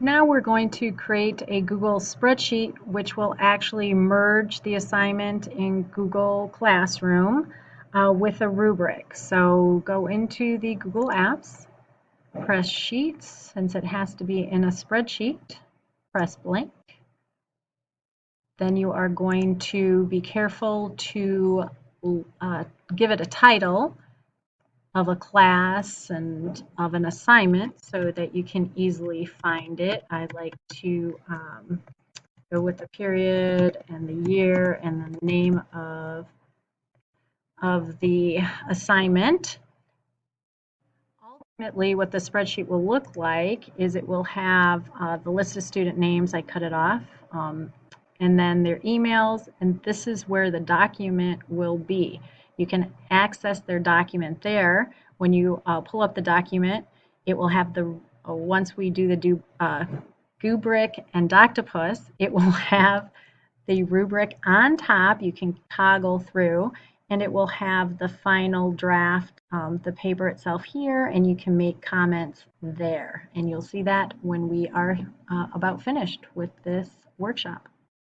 Now we're going to create a Google spreadsheet which will actually merge the assignment in Google Classroom with a rubric. So go into the Google Apps, press Sheets, since it has to be in a spreadsheet, press blank. Then you are going to be careful to give it a title of a class and of an assignment so that you can easily find it. I like to go with the period and the year and then the name of the assignment. Ultimately, what the spreadsheet will look like is it will have the list of student names. I cut it off. And then their emails, and this is where the document will be. You can access their document there. When you pull up the document, it will have the, once we do the Goobric and Doctopus, it will have the rubric on top. You can toggle through, and it will have the final draft, the paper itself here, and you can make comments there. And you'll see that when we are about finished with this workshop.